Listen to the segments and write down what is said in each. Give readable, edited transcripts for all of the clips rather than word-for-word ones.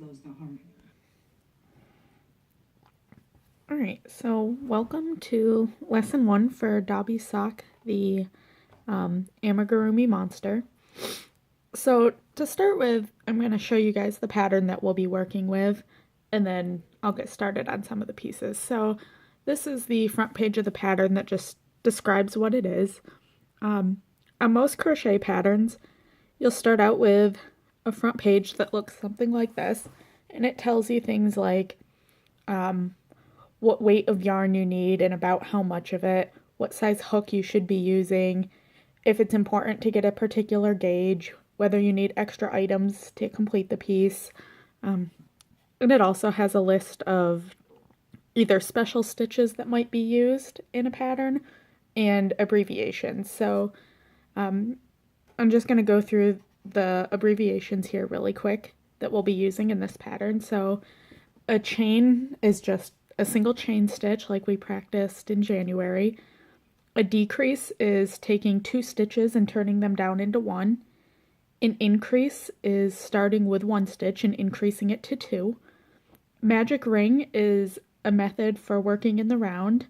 slows the heart. Alright, so welcome to lesson 1 for Dobby's Sock, the amigurumi monster. So to start with, I'm going to show you guys the pattern that we'll be working with, and then I'll get started on some of the pieces. So this is the front page of the pattern that just describes what it is. On most crochet patterns, you'll start out with a front page that looks something like this, and it tells you things like what weight of yarn you need and about how much of it, what size hook you should be using, if it's important to get a particular gauge, whether you need extra items to complete the piece. And it also has a list of either special stitches that might be used in a pattern and abbreviations. So I'm just going to go through the abbreviations here really quick that we'll be using in this pattern. So a chain is just a single chain stitch like we practiced in January. A decrease is taking 2 stitches and turning them down into 1. An increase is starting with 1 stitch and increasing it to 2. Magic ring is a method for working in the round.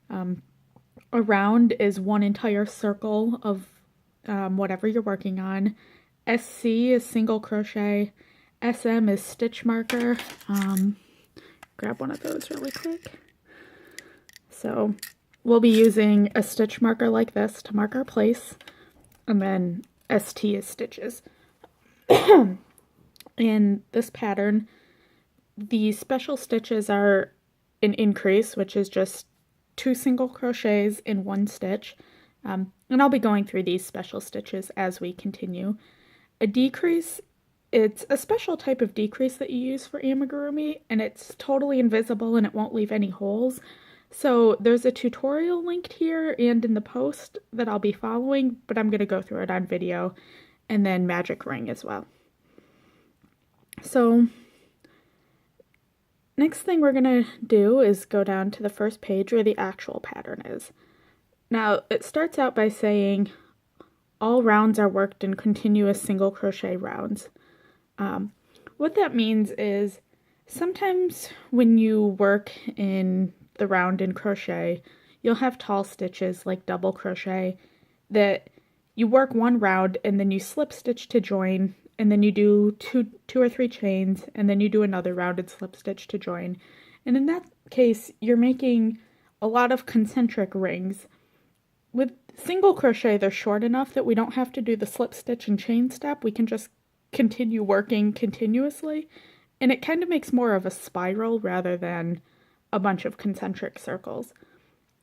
A round is one entire circle of whatever you're working on. SC is single crochet. SM is stitch marker. Grab one of those really quick. So we'll be using a stitch marker like this to mark our place, and then ST is stitches. In this pattern, the special stitches are an increase, which is just 2 single crochets in 1 stitch, and I'll be going through these special stitches as we continue. A decrease, it's a special type of decrease that you use for amigurumi, and it's totally invisible and it won't leave any holes. So there's a tutorial linked here and in the post that I'll be following, but I'm going to go through it on video, and then magic ring as well. So next thing we're going to do is go down to the first page where the actual pattern is. Now it starts out by saying all rounds are worked in continuous single crochet rounds. What that means is sometimes when you work in the round in crochet, you'll have tall stitches like double crochet that you work 1 round and then you slip stitch to join, and then you do two or three chains, and then you do another round and slip stitch to join. And in that case, you're making a lot of concentric rings. With single crochet, they're short enough that we don't have to do the slip stitch and chain step. We can just continue working continuously, and it kind of makes more of a spiral rather than a bunch of concentric circles.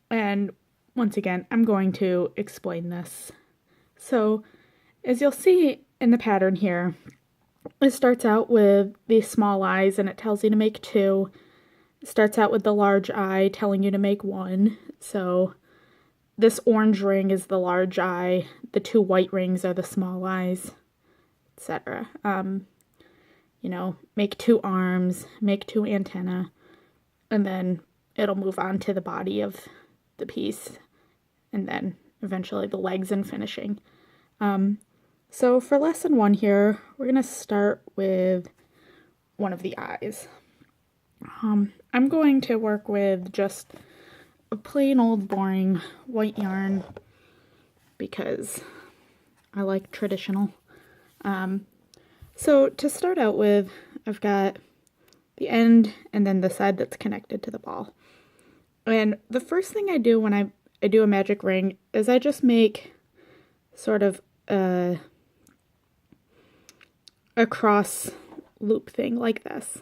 And once again, I'm going to explain this. So as you'll see in the pattern here, it starts out with these small eyes and it tells you to make 2. It starts out with the large eye telling you to make 1. So this orange ring is the large eye, the 2 white rings are the small eyes, etc. Make 2 arms, make 2 antennae, and then it'll move on to the body of the piece, and then eventually the legs and finishing. So for lesson 1 here, we're going to start with one of the eyes. I'm going to work with just a plain old boring white yarn because I like traditional. So to start out with, I've got the end and then the side that's connected to the ball. And the first thing I do when I do a magic ring is I just make sort of a cross loop thing like this.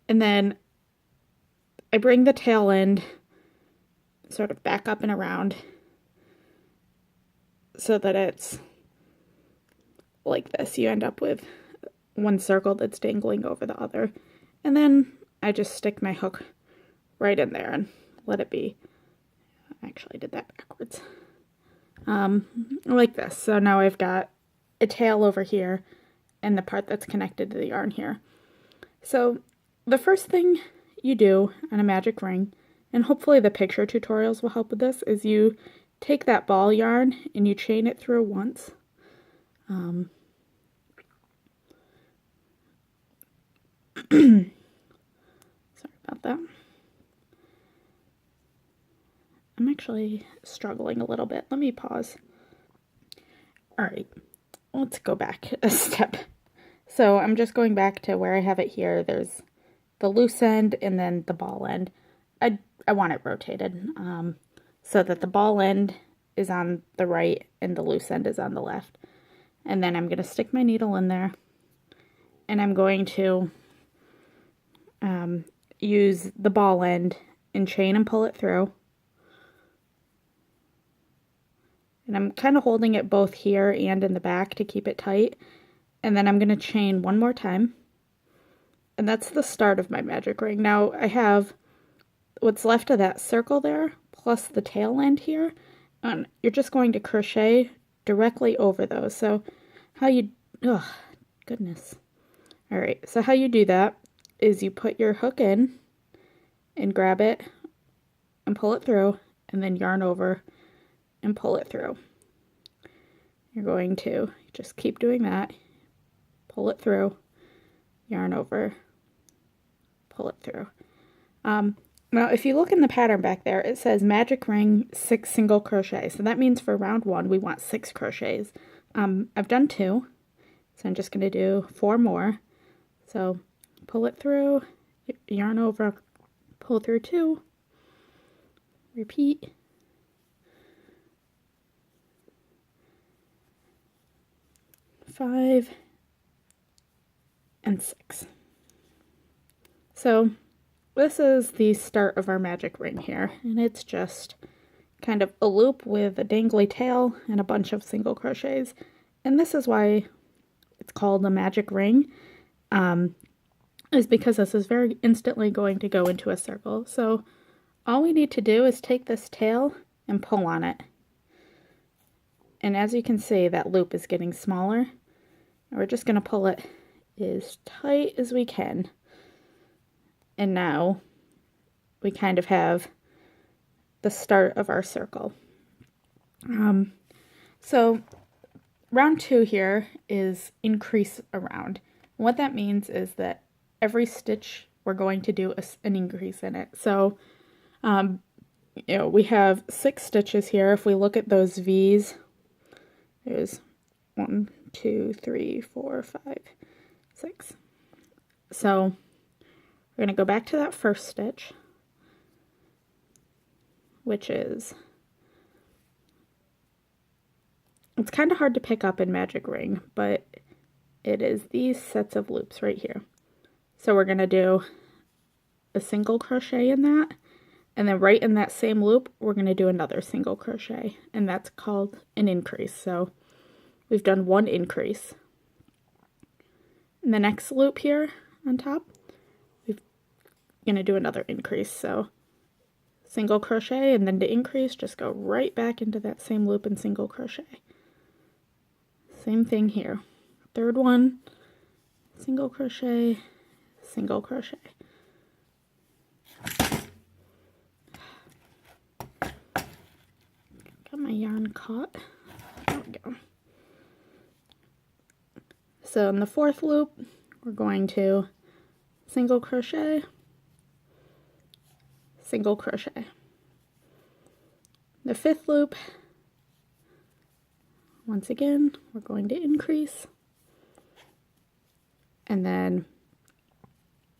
And then I bring the tail end sort of back up and around so that it's like this. You end up with one circle that's dangling over the other. And then I just stick my hook right in there and let it be. Actually, I did that backwards. Like this. So now I've got a tail over here and the part that's connected to the yarn here. So the first thing you do on a magic ring, and hopefully the picture tutorials will help with this, is you take that ball yarn and you chain it through once. Sorry about that. I'm actually struggling a little bit. Let me pause. All right, let's go back a step. So I'm just going back to where I have it here. There's the loose end and then the ball end. I want it rotated so that the ball end is on the right and the loose end is on the left. And then I'm going to stick my needle in there, and I'm going to use the ball end and chain and pull it through. And I'm kind of holding it both here and in the back to keep it tight. And then I'm going to chain one more time. And that's the start of my magic ring. Now I have what's left of that circle there, plus the tail end here. And you're just going to crochet directly over those. So how you, oh goodness. All right, so how you do that is you put your hook in and grab it and pull it through, and then yarn over and pull it through. You're going to just keep doing that. Pull it through, yarn over, pull it through. Now, if you look in the pattern back there, it says magic ring 6 single crochet. So that means for round 1, we want 6 crochets. I've done 2, so I'm just going to do 4 more. So pull it through, yarn over, pull through 2, repeat. Five and 6. So this is the start of our magic ring here, and it's just kind of a loop with a dangly tail and a bunch of single crochets. And this is why it's called a magic ring, is because this is very instantly going to go into a circle. So all we need to do is take this tail and pull on it. And as you can see, that loop is getting smaller. And we're just going to pull it as tight as we can. And now we kind of have the start of our circle. So round 2 here is increase around. What that means is that every stitch we're going to do an increase in it. So, we have 6 stitches here. If we look at those V's, there's 1, 2, 3, 4, 5, 6. So we're going to go back to that first stitch, which is, it's kind of hard to pick up in magic ring, but it is these sets of loops right here. So we're going to do a single crochet in that, and then right in that same loop we're going to do another single crochet, and that's called an increase. So we've done 1 increase. In the next loop here on top, we're going to do another increase. So single crochet, and then to increase, just go right back into that same loop and single crochet. Same thing here. Third one, single crochet, single crochet. Got my yarn caught. There we go. So in the 4th loop, we're going to single crochet, single crochet. The 5th loop, once again, we're going to increase. And then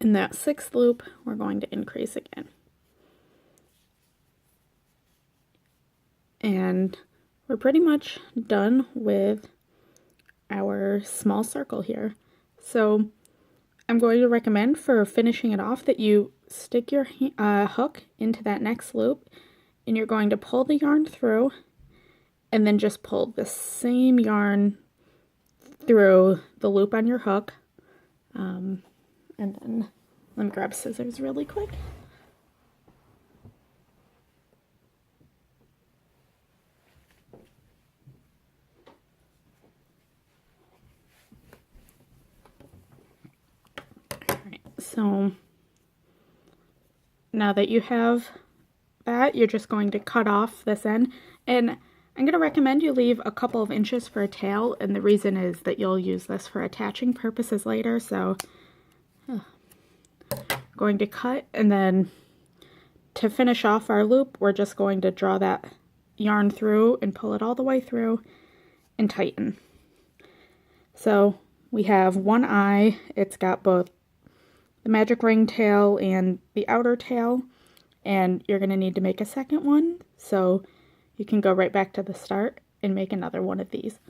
in that 6th loop, we're going to increase again. And we're pretty much done with our small circle here. So I'm going to recommend for finishing it off that you stick your hook into that next loop, and you're going to pull the yarn through, and then just pull the same yarn through the loop on your hook. And then let me grab scissors really quick. So now that you have that, you're just going to cut off this end, and I'm going to recommend you leave a couple of inches for a tail, and the reason is that you'll use this for attaching purposes later. So going to cut, and then to finish off our loop, we're just going to draw that yarn through and pull it all the way through and tighten. So we have one eye. It's got both the magic ring tail and the outer tail, and you're going to need to make a second one, so you can go right back to the start and make another one of these.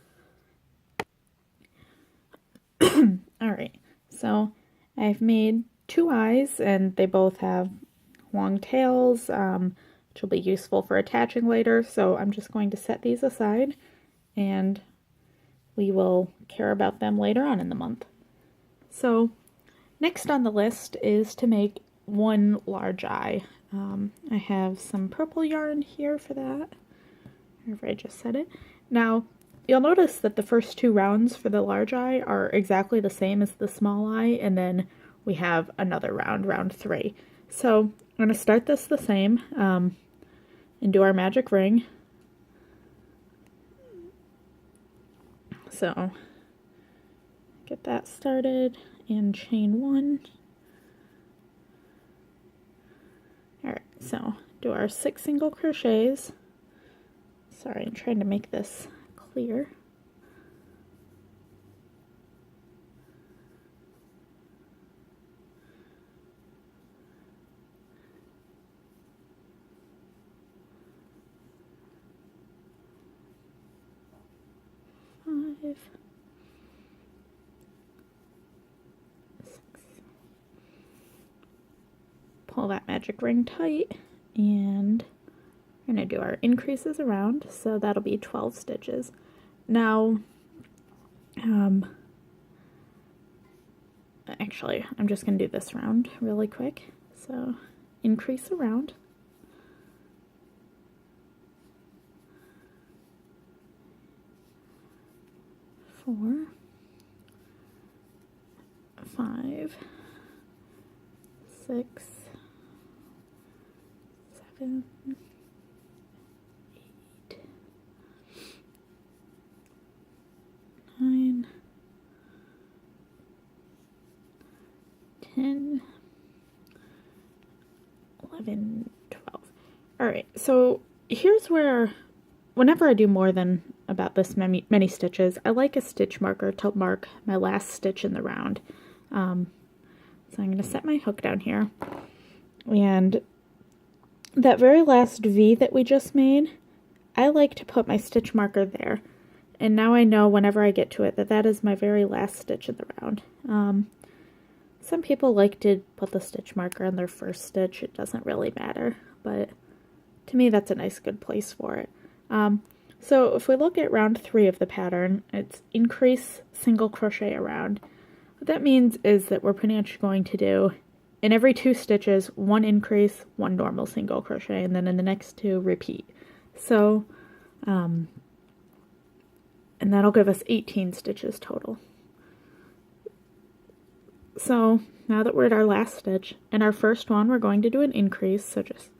Alright, so I've made two eyes, and they both have long tails, which will be useful for attaching later, so I'm just going to set these aside, and we will care about them later on in the month. So next on the list is to make one large eye. I have some purple yarn here for that, wherever I just set it. Now, you'll notice that the first two rounds for the large eye are exactly the same as the small eye, and then we have another round, round 3. So I'm going to start this the same and do our magic ring. So get that started and chain 1. Alright, so do our 6 single crochets. Sorry, I'm trying to make this clear. Five, 6. Pull that magic ring tight, and we're going to do our increases around, so that'll be 12 stitches. Now, actually, I'm just going to do this round really quick. So, increase around. Four, 5, 6, 7, 8, 9, 10, 11, 12. Alright, so here's where, whenever I do more than about this many stitches, I like a stitch marker to mark my last stitch in the round. So I'm going to set my hook down here, and that very last V that we just made, I like to put my stitch marker there, and now I know whenever I get to it that that is my very last stitch in the round. Some people like to put the stitch marker on their first stitch. It doesn't really matter, but to me that's a nice good place for it. So if we look at round 3 of the pattern, it's increase single crochet around. What that means is that we're pretty much going to do, in every 2 stitches, 1 increase, 1 normal single crochet, and then in the next 2 repeat. So, and that'll give us 18 stitches total. So now that we're at our last stitch, in our first one we're going to do an increase, so just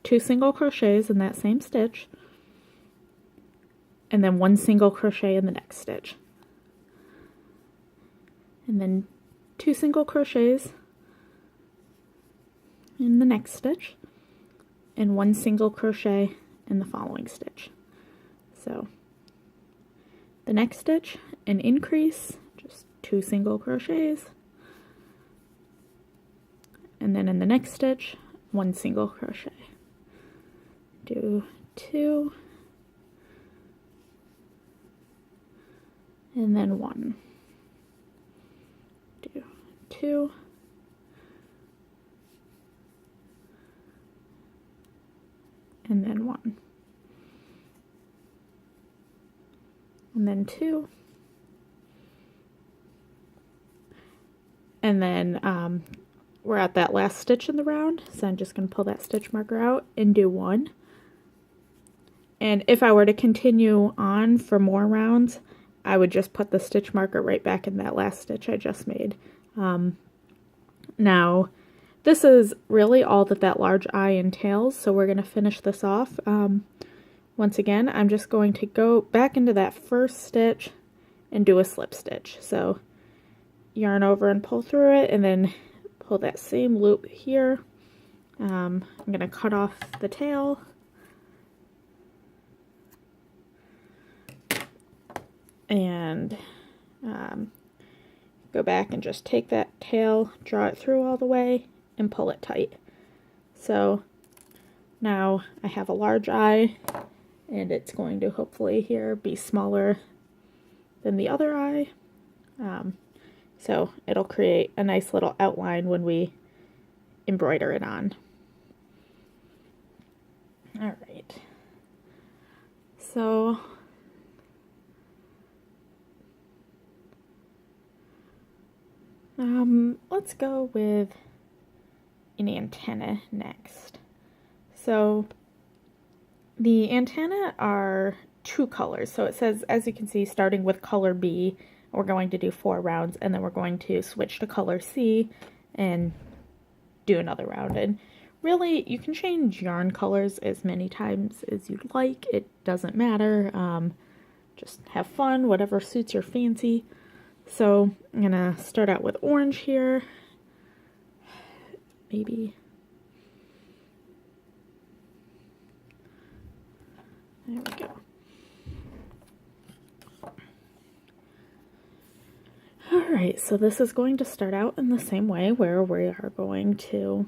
2 single crochets in that same stitch, and then 1 single crochet in the next stitch, and then 2 single crochets in the next stitch, and 1 single crochet in the following stitch. So the next stitch, an increase, just 2 single crochets, and then in the next stitch, 1 single crochet. Do 2, and then 1. Do 2, and then 1. And then 2. And then we're at that last stitch in the round, so I'm just going to pull that stitch marker out and do 1. And if I were to continue on for more rounds, I would just put the stitch marker right back in that last stitch I just made. Now, this is really all that large eye entails, so we're going to finish this off. Once again, I'm just going to go back into that first stitch and do a slip stitch. So yarn over and pull through it, and then pull that same loop here. I'm going to cut off the tail. And go back and just take that tail, draw it through all the way, and pull it tight. So now I have a large eye, and it's going to hopefully here be smaller than the other eye. So it'll create a nice little outline when we embroider it on. All right. So let's go with an antenna next. So the antenna are 2 colors. So it says, as you can see, starting with color B, we're going to do 4 rounds, and then we're going to switch to color C and do another round. And really, you can change yarn colors as many times as you'd like. It doesn't matter. Just have fun, whatever suits your fancy. So I'm gonna start out with orange here. Maybe. There we go. Alright, so this is going to start out in the same way, where we are going to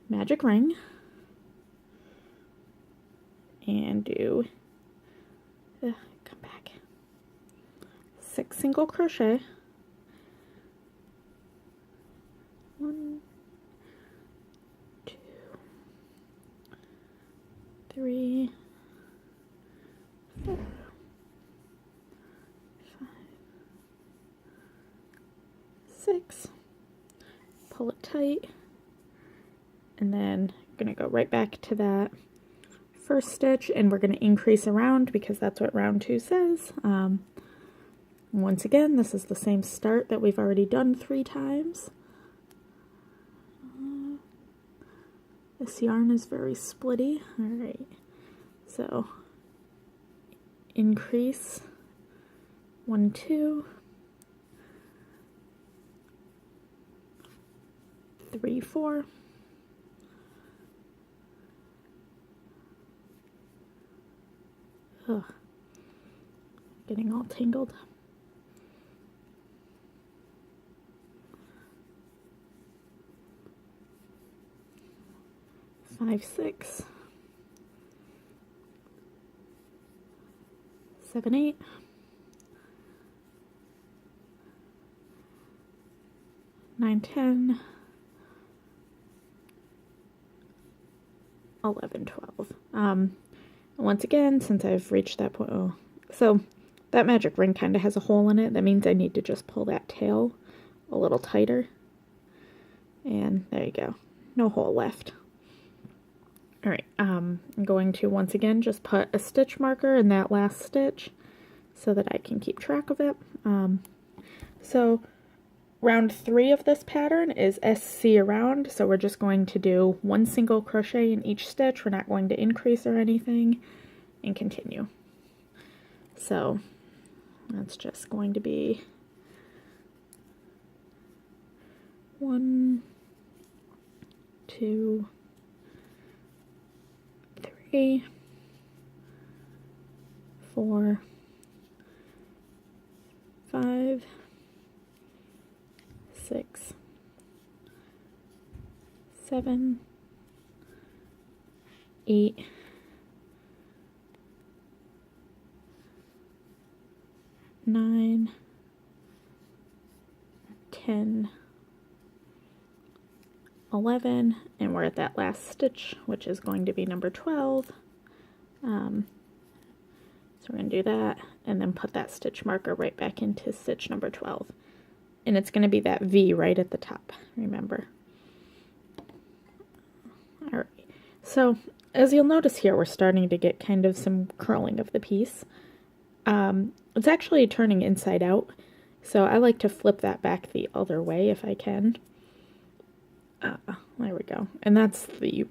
magic ring and do 6 single crochet, 1, 2, 3, 4, 5, 6, pull it tight, and then I'm going to go right back to that first stitch, and we're going to increase around because that's what round 2 says. Once again, this is the same start that we've already done 3 times. This yarn is very splitty. Alright, so increase 1, 2, 3, 4. Ugh, getting all tangled. 5, 6, 7, 8, 9, 10, 11, 12. Once again, since I've reached that point, so that magic ring kind of has a hole in it. That means I need to just pull that tail a little tighter. And there you go. No hole left. Alright, I'm going to once again just put a stitch marker in that last stitch so that I can keep track of it. So round 3 of this pattern is SC around, so we're just going to do 1 single crochet in each stitch. We're not going to increase or anything, and continue. So that's just going to be 1, 2, 3, 4, 5, 6, 7, 8, 9, 10, 11, and we're at that last stitch, which is going to be number 12. So we're going to do that, and then put that stitch marker right back into stitch number 12. And it's going to be that V right at the top, remember. Alright, so as you'll notice here, we're starting to get kind of some curling of the piece. It's actually turning inside out, so I like to flip that back the other way if I can. There we go. And that's the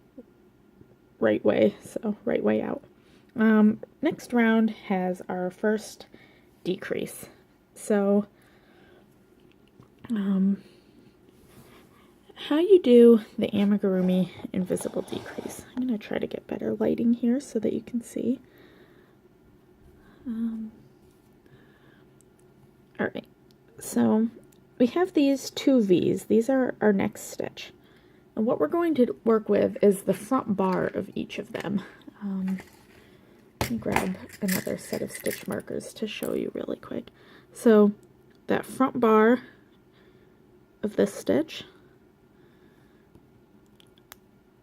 right way, so right way out. Next round has our first decrease. So, how you do the amigurumi invisible decrease. I'm going to try to get better lighting here so that you can see. Alright, so we have these two V's. These are our next stitch. And what we're going to work with is the front bar of each of them. Let me grab another set of stitch markers to show you really quick. So that front bar of this stitch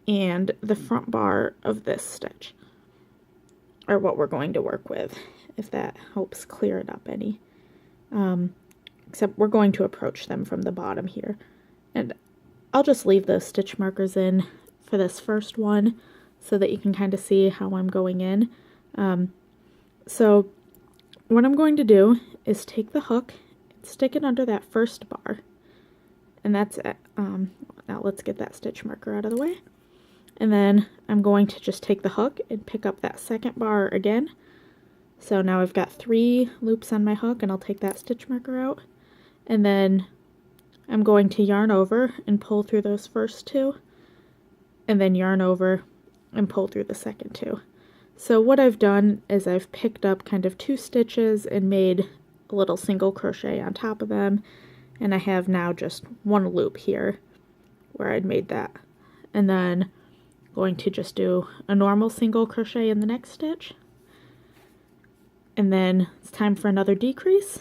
and the front bar of this stitch are what we're going to work with, if that helps clear it up any. Except we're going to approach them from the bottom here. And I'll just leave those stitch markers in for this first one so that you can kind of see how I'm going in. So what I'm going to do is take the hook, stick it under that first bar, and that's it. Now let's get that stitch marker out of the way. And then I'm going to just take the hook and pick up that second bar again. So now I've got 3 loops on my hook, and I'll take that stitch marker out. And then I'm going to yarn over and pull through those first 2, and then yarn over and pull through the second 2. So what I've done is I've picked up kind of 2 stitches and made a little single crochet on top of them, and I have now just 1 loop here where I'd made that. And then going to just do a normal single crochet in the next stitch, and then it's time for another decrease.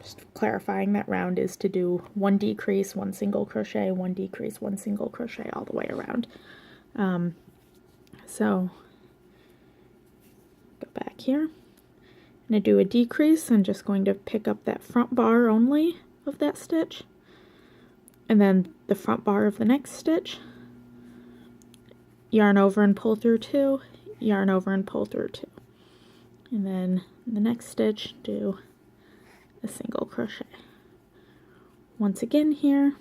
Just clarifying, that round is to do 1 decrease, 1 single crochet, 1 decrease, 1 single crochet all the way around. So go back here. I'm going to do a decrease. I'm just going to pick up that front bar only of that stitch, and then the front bar of the next stitch, yarn over and pull through 2, yarn over and pull through 2, and then the next stitch do a single crochet. Once again here,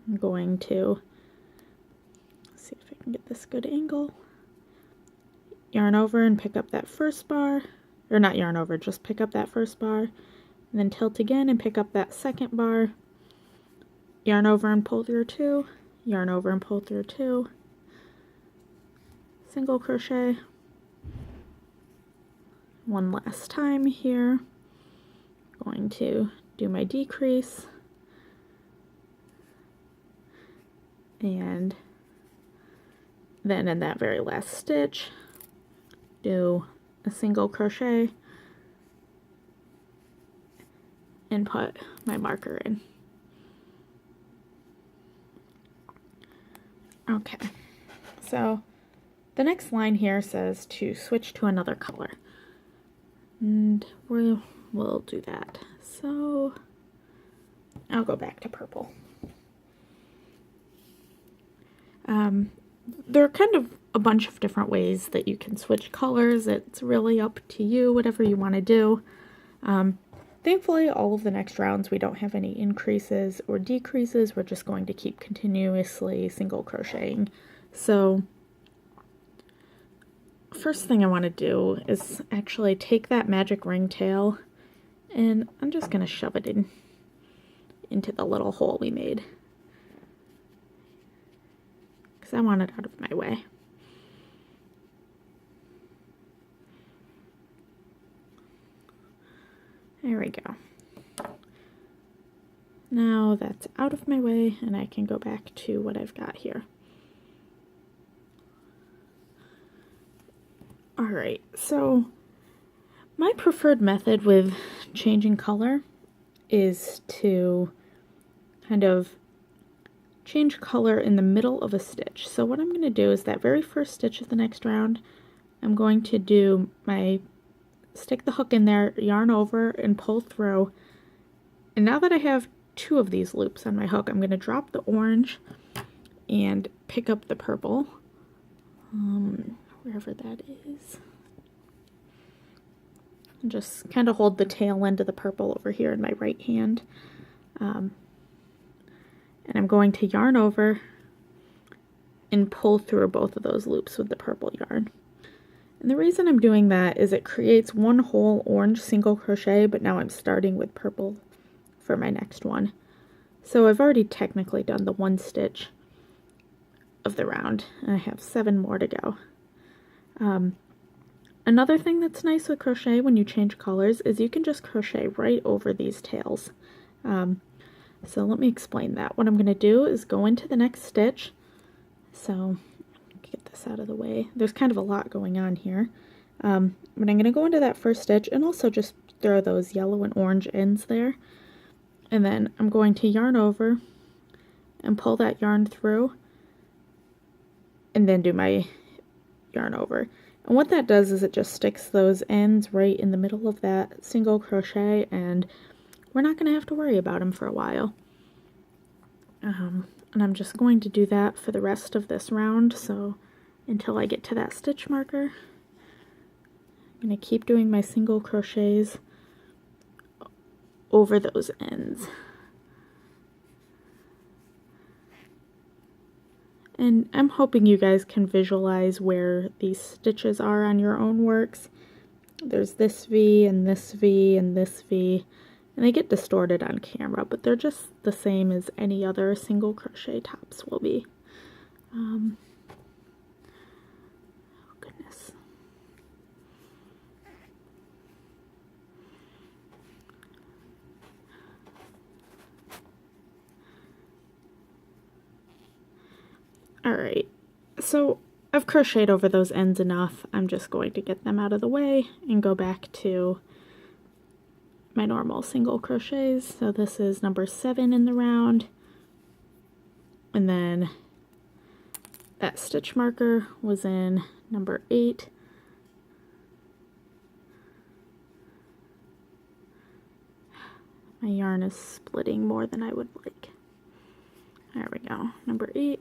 I'm going to see if I can get this good angle. Yarn over and pick up that first bar, or not yarn over, just pick up that first bar, and then tilt again and pick up that second bar, yarn over and pull through 2, yarn over and pull through 2, single crochet. One last time here. Going to do my decrease, and then in that very last stitch do a single crochet and put my marker in. Okay, so the next line here says to switch to another color, and we'll do that. So I'll go back to purple. There are kind of a bunch of different ways that you can switch colors. It's really up to you, whatever you want to do. Thankfully, all of the next rounds we don't have any increases or decreases. We're just going to keep continuously single crocheting. So first thing I want to do is actually take that magic ringtail, and I'm just going to shove it into the little hole we made, because I want it out of my way. There we go. Now that's out of my way, and I can go back to what I've got here. Alright, so my preferred method with changing color is to kind of change color in the middle of a stitch. So what I'm going to do is that very first stitch of the next round, I'm going to do stick the hook in there, yarn over, and pull through. And now that I have 2 of these loops on my hook, I'm going to drop the orange and pick up the purple, wherever that is. And just kind of hold the tail end of the purple over here in my right hand. And I'm going to yarn over and pull through both of those loops with the purple yarn. And the reason I'm doing that is it creates 1 whole orange single crochet, but now I'm starting with purple for my next one. So I've already technically done the 1 stitch of the round, and I have 7 more to go. Another thing that's nice with crochet when you change colors is you can just crochet right over these tails. So let me explain that. What I'm going to do is go into the next stitch. So get this out of the way. There's kind of a lot going on here. But I'm going to go into that first stitch and also just throw those yellow and orange ends there. And then I'm going to yarn over and pull that yarn through and then do my yarn over. And what that does is it just sticks those ends right in the middle of that single crochet, and we're not going to have to worry about them for a while. And I'm just going to do that for the rest of this round, so until I get to that stitch marker. I'm going to keep doing my single crochets over those ends. And I'm hoping you guys can visualize where these stitches are on your own works. There's this V and this V and this V, and they get distorted on camera, but they're just the same as any other single crochet tops will be. Oh goodness. Alright, so I've crocheted over those ends enough. I'm just going to get them out of the way and go back to my normal single crochets. So this is number 7 in the round, and then that stitch marker was in number 8. My yarn is splitting more than I would like. There we go, number 8.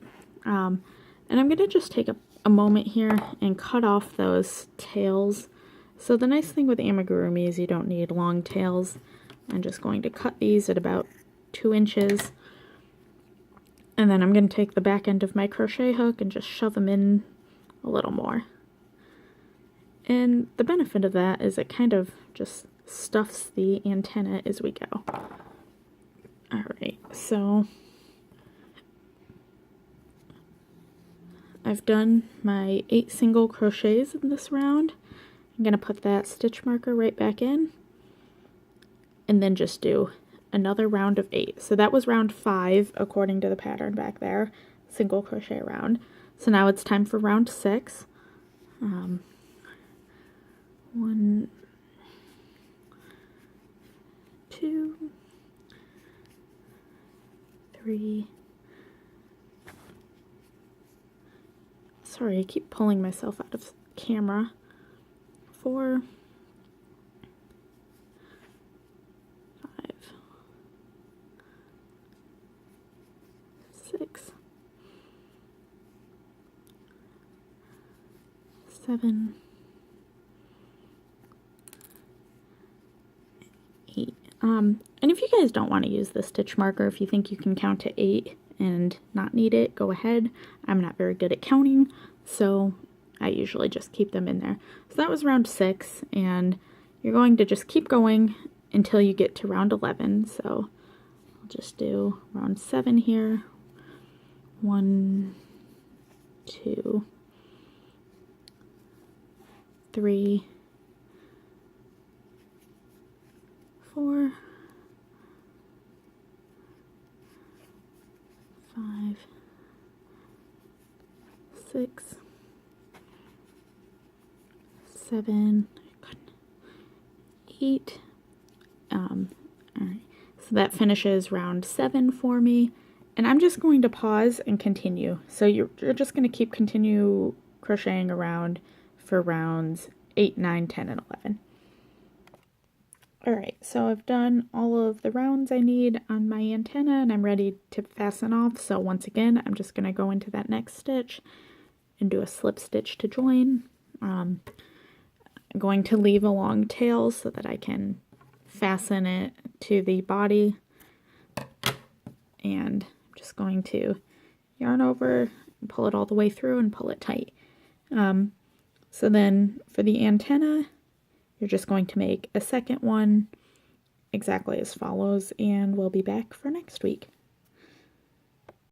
And I'm going to just take a moment here and cut off those tails. So the nice thing with amigurumi is you don't need long tails. I'm just going to cut these at about 2 inches. And then I'm going to take the back end of my crochet hook and just shove them in a little more. And the benefit of that is it kind of just stuffs the antenna as we go. Alright, so I've done my 8 single crochets in this round. I'm going to put that stitch marker right back in and then just do another round of 8. So that was round 5 according to the pattern back there, single crochet round. So now it's time for round 6. 1, 2, 3. Sorry, I keep pulling myself out of camera. 4, 5, 6, 7, 8. And if you guys don't want to use the stitch marker, if you think you can count to 8 and not need it, go ahead. I'm not very good at counting, so I usually just keep them in there. So that was round 6, and you're going to just keep going until you get to round 11. So I'll just do round 7 here. 1, 2, 3, 4, 5, 6, 7, 8. Alright, so that finishes round 7 for me, and I'm just going to pause and continue. So you're just going to continue crocheting around for rounds 8, 9, 10, and 11. Alright, so I've done all of the rounds I need on my antenna, and I'm ready to fasten off. So once again, I'm just going to go into that next stitch and do a slip stitch to join. I'm going to leave a long tail so that I can fasten it to the body, and I'm just going to yarn over and pull it all the way through and pull it tight. So then for the antenna, you're just going to make a second one exactly as follows, and we'll be back for next week.